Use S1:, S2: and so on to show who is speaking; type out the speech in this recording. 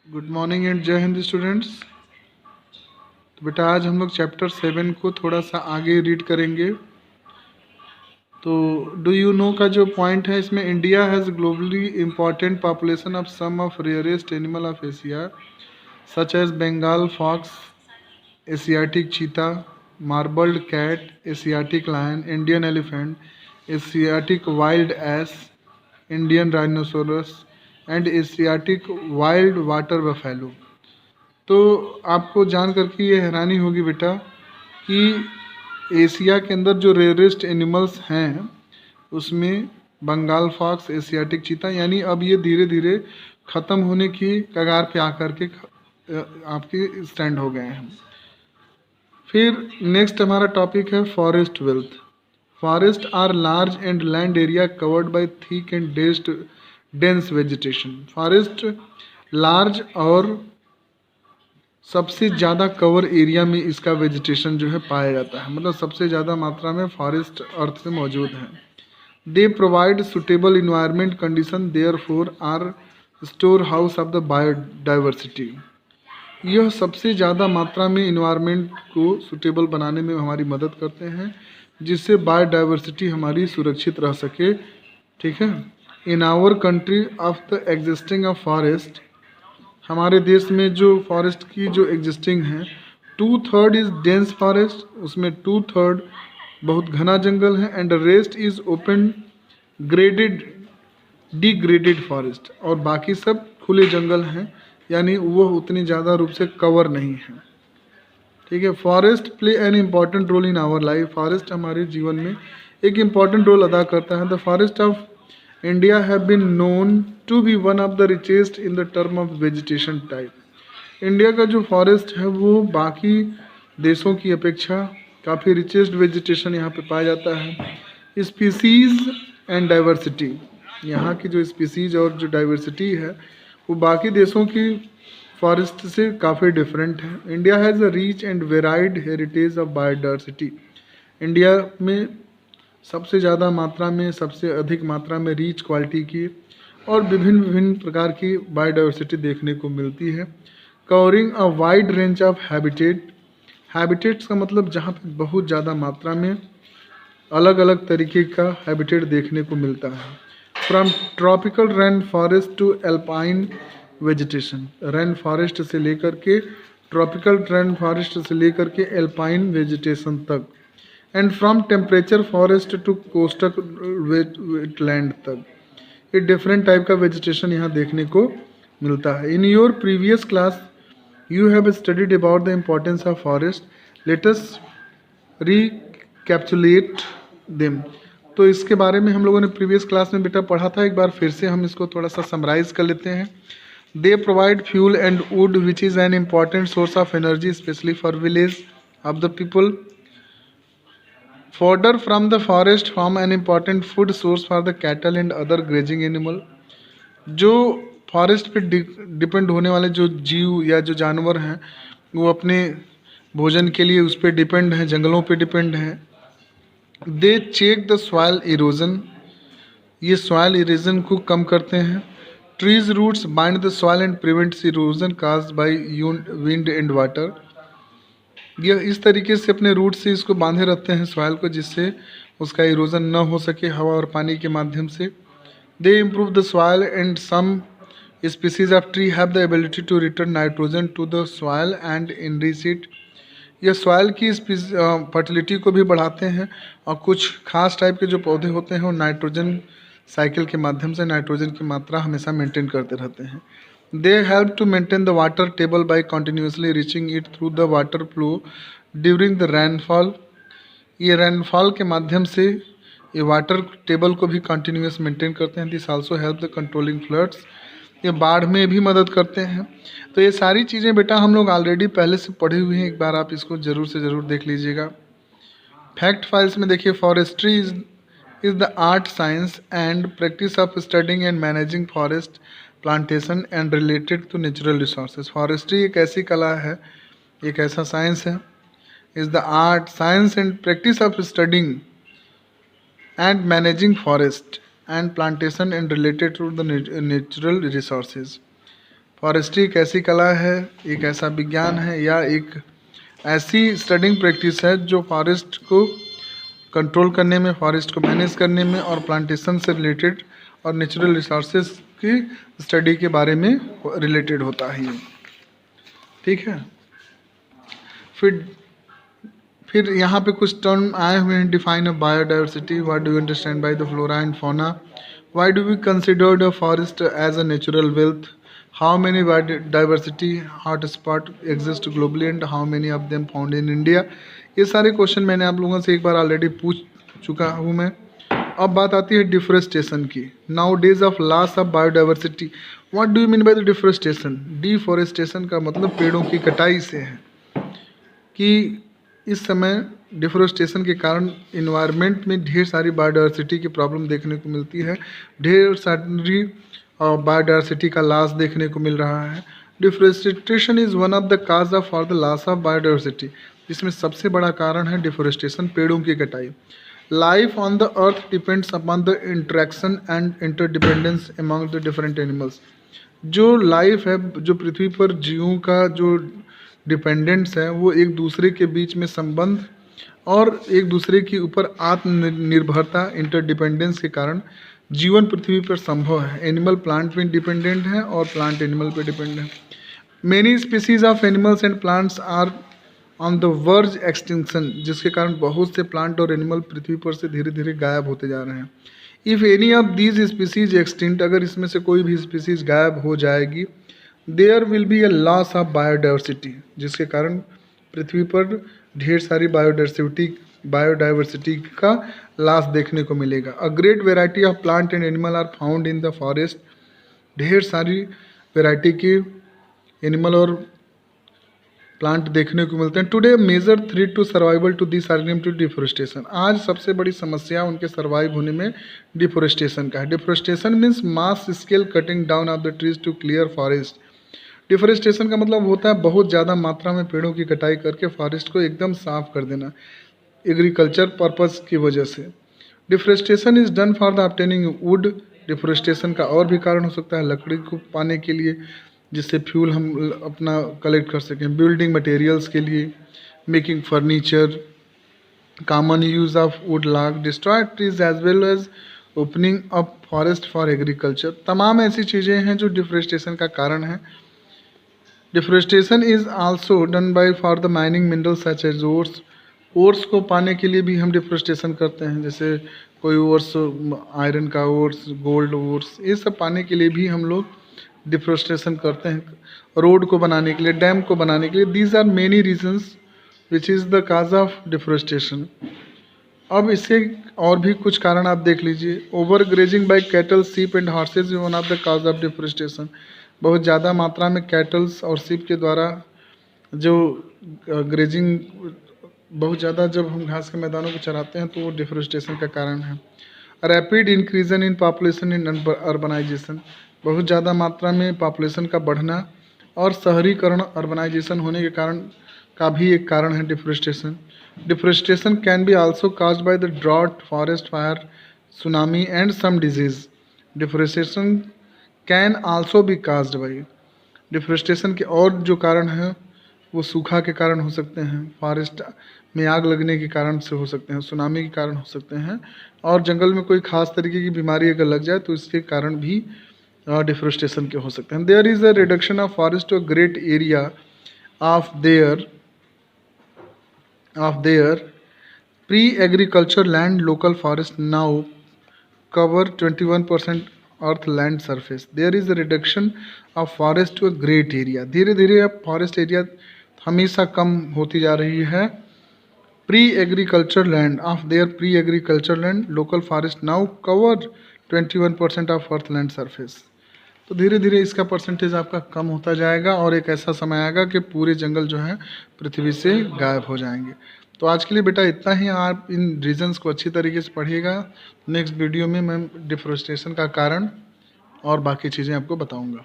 S1: Good morning and जय Hind students. तो बेटा आज हम लोग चैप्टर 7 को थोड़ा सा आगे रीड करेंगे। तो डू यू नो का जो पॉइंट है इसमें, India has globally important population of some of rarest animal of Asia such as Bengal fox, Asiatic cheetah, marbled cat, Asiatic lion, Indian elephant, Asiatic wild ass, Indian rhinoceros and Asiatic wild water buffalo. तो आपको जान करके ये हैरानी होगी बेटा कि Asia के अंदर जो रेयरेस्ट एनिमल्स हैं उसमें बंगाल फॉक्स, एशियाटिक चीता, यानी अब ये धीरे धीरे ख़त्म होने की कगार पे आकर के आपके स्टैंड हो गए हैं। फिर नेक्स्ट हमारा टॉपिक है forest wealth. Forest are large and land area covered by thick and dense vegetation. Forest large और सबसे ज़्यादा कवर एरिया में इसका वेजिटेशन जो है पाया जाता है, मतलब सबसे ज़्यादा मात्रा में फॉरेस्ट अर्थ में मौजूद है। They provide suitable environment condition, therefore are store house of the biodiversity. यह सबसे ज़्यादा मात्रा में इन्वायरमेंट को सुटेबल बनाने में हमारी मदद करते हैं, जिससे बायोडाइवर्सिटी हमारी सुरक्षित रह सके। ठीक है। In our country of the existing of forest, हमारे देश में जो फॉरेस्ट की जो एग्जिस्टिंग है, 2/3 इज़ डेंस फॉरेस्ट, उसमें 2/3 बहुत घना जंगल है, and rest is open graded degraded forest, और बाकी सब खुले जंगल हैं, यानी वो उतनी ज़्यादा रूप से कवर नहीं है। ठीक है। Forest play an important role in our life. Forest हमारे जीवन में एक इम्पॉर्टेंट रोल अदा करता है। The forest of India have been known to be one of the richest in the term of vegetation type. India का जो forest है वो बाकी देशों की अपेक्षा काफ़ी रिचेस्ट वेजिटेशन यहाँ पे पाया जाता है। स्पीसीज एंड डाइवर्सिटी, यहाँ की जो स्पीसीज और जो डाइवर्सिटी है वो बाकी देशों की फॉरेस्ट से काफ़ी डिफरेंट है। India has a reach and varied heritage of biodiversity. India में सबसे ज़्यादा मात्रा में, सबसे अधिक मात्रा में रीच क्वालिटी की और विभिन्न विभिन्न प्रकार की बायोडाइवर्सिटी देखने को मिलती है। Covering a wide range of habitats का मतलब जहाँ पे बहुत ज़्यादा मात्रा में अलग अलग तरीके का हैबिटेट देखने को मिलता है। From tropical rain forest to alpine vegetation, rain forest से लेकर के, ट्रॉपिकल रेन फॉरेस्ट से लेकर के एल्पाइन वेजिटेशन तक, and from temperate forest to coastal wetland तक, ये डिफरेंट टाइप का वेजिटेशन यहाँ देखने को मिलता है। In your previous class you have studied about the importance of forest, let us recapitulate them. तो इसके बारे में हम लोगों ने प्रीवियस क्लास में बेटा पढ़ा था, एक बार फिर से हम इसको थोड़ा सा समराइज कर लेते हैं। They provide fuel and would which is an important source of energy specially for village of the people. Fodder from the forest form an important food source for the cattle and other grazing animal. जो forest पे depend होने वाले जो जीव या जो जानवर हैं वो अपने भोजन के लिए उस पर डिपेंड हैं, जंगलों पे डिपेंड हैं। They check the soil erosion, ये सॉइल इरोजन को कम करते हैं। Trees roots bind the soil and prevents erosion caused by wind and water. ये इस तरीके से अपने रूट से इसको बांधे रखते हैं सॉइल को, जिससे उसका इरोजन न हो सके हवा और पानी के माध्यम से। They improve the soil and some species of tree have the ability to return nitrogen to the soil and enrich it. यह सॉइल की फर्टिलिटी को भी बढ़ाते हैं, और कुछ खास टाइप के जो पौधे होते हैं वो नाइट्रोजन साइकिल के माध्यम से नाइट्रोजन की मात्रा हमेशा मेंटेन करते रहते हैं। They help to maintain the water table by continuously reaching it through the water flow during the rainfall. ये rainfall के माध्यम से ये वाटर टेबल को भी कंटिन्यूस मेंटेन करते हैं। This also help the controlling floods, ये बाढ़ में भी मदद करते हैं। तो ये सारी चीज़ें बेटा हम लोग ऑलरेडी पहले से पढ़े हुए हैं, एक बार आप इसको ज़रूर से ज़रूर देख लीजिएगा। फैक्ट फाइल्स में देखिए, forestry is the art, science and practice of studying and managing forest plantation and related to natural resources. Forestry एक ऐसी कला है, एक ऐसा साइंस है, is the art, science and practice of studying and managing forest and plantation and related to the natural resources. Forestry एक ऐसी कला है, एक ऐसा विज्ञान है या एक ऐसी स्टडिंग प्रैक्टिस है जो फॉरेस्ट को कंट्रोल करने में, फॉरेस्ट को मैनेज करने में और प्लांटेशन से रिलेटेड और नेचुरल रिसोर्सेज की स्टडी के बारे में रिलेटेड होता है ये। ठीक है। फिर यहाँ पे कुछ टर्म आए हुए हैं। Define a biodiversity, what do you understand by the flora and fauna, why do we consider the forest as a natural wealth, how many biodiversity hotspot exist globally and how many of them found in India. ये सारे question मैंने आप लोगों से एक बार already पूछ चुका हूँ मैं। अब बात आती है डिफोरेस्टेशन की। Now days of loss of biodiversity, what do you mean by the deforestation. Deforestation का मतलब पेड़ों की कटाई से है कि इस समय डिफोरेस्टेशन के कारण इन्वायरमेंट में ढेर सारी बायोडाइवर्सिटी की प्रॉब्लम देखने को मिलती है, ढेर सारी बायोडाइवर्सिटी का लॉस देखने को मिल रहा है। Deforestation is one of the cause of for the loss of biodiversity, जिसमें सबसे बड़ा कारण है डिफोरेस्टेशन, पेड़ों की कटाई। Life on the earth depends upon the interaction and interdependence among the different animals. जो लाइफ है, जो पृथ्वी पर जीवों का जो डिपेंडेंट्स है, वो एक दूसरे के बीच में संबंध और एक दूसरे के ऊपर आत्मनिर्भरता, इंटरडिपेंडेंस के कारण जीवन पृथ्वी पर संभव है। एनिमल प्लांट पे डिपेंडेंट है और प्लांट एनिमल पे डिपेंडेंट है। Many species of animals and plants are on the verge extinction, जिसके कारण बहुत से प्लांट और एनिमल पृथ्वी पर से धीरे धीरे गायब होते जा रहे हैं। If any of these species extinct, अगर इसमें से कोई भी स्पीसीज गायब हो जाएगी, there will be a loss of biodiversity, जिसके कारण पृथ्वी पर ढेर सारी बायोडाइवर्सिटी का लॉस देखने को मिलेगा। A great variety of plant and animal are found in the forest, ढेर सारी वेराइटी के एनिमल और प्लांट देखने को मिलते हैं। Today major threat to survival to this organism to deforestation, आज सबसे बड़ी समस्या उनके सर्वाइव होने में डिफोरेस्टेशन का है। Deforestation means mass scale cutting down of the trees to clear forest. Deforestation का मतलब होता है बहुत ज़्यादा मात्रा में पेड़ों की कटाई करके फॉरेस्ट को एकदम साफ कर देना, एग्रीकल्चर पर्पस की वजह से। Deforestation is done for the obtaining would, deforestation का और भी कारण हो सकता है, लकड़ी को पाने के लिए, जिससे फ्यूल हम अपना कलेक्ट कर सकें, बिल्डिंग मटेरियल्स के लिए, making furniture, common use of wood log, destroy trees as well as opening up forest for agriculture. तमाम ऐसी चीज़ें हैं जो डिफोरेस्टेशन का कारण है। Deforestation is also done by for the mining minerals such as ores, ores को पाने के लिए भी हम डिफोरेस्टेशन करते हैं, जैसे कोई ओर्स आयरन का ओर्स, गोल्ड ओर्स, ये सब पाने के लिए भी हम लोग डिफोरेस्टेशन करते हैं। रोड को बनाने के लिए, डैम को बनाने के लिए, these are many reasons which is the cause of deforestation. अब इसके और भी कुछ कारण आप देख लीजिए। Over grazing by cattle, sheep and horses one of the cause of deforestation, बहुत ज़्यादा मात्रा में कैटल्स और सीप के द्वारा जो ग्रेजिंग, बहुत ज़्यादा जब हम घास के मैदानों को चराते हैं तो वो डिफोरेस्टेशन का कारण है। Rapid increasing in population in urbanization, बहुत ज़्यादा मात्रा में पॉपुलेशन का बढ़ना और शहरीकरण, अर्बनाइजेशन होने के कारण का भी एक कारण है deforestation. Deforestation can be also caused by the drought, forest fire, tsunami and some disease. Deforestation can also be caused by, deforestation के और जो कारण हैं वो सूखा के कारण हो सकते हैं, फॉरेस्ट में आग लगने के कारण से हो सकते हैं, सुनामी के कारण हो सकते हैं, और जंगल में कोई खास तरीके की बीमारी अगर लग जाए तो इसके कारण भी डिफोरेस्टेशन के हो सकते हैं। There is a reduction of forest to a great area of their pre-agriculture land. Local forest now cover 21% earth land surface. There is a reduction of forest to a great area, धीरे धीरे अब forest area हमेशा कम होती जा रही है। Pre agriculture land of their pre agriculture land, local forest now cover 21% of earth land surface. तो धीरे धीरे इसका परसेंटेज आपका कम होता जाएगा और एक ऐसा समय आएगा कि पूरे जंगल जो है पृथ्वी से गायब हो जाएंगे। तो आज के लिए बेटा इतना ही। आप इन रीजंस को अच्छी तरीके से पढ़िएगा। नेक्स्ट वीडियो में मैं डिफोरेस्टेशन का कारण और बाकी चीज़ें आपको बताऊंगा।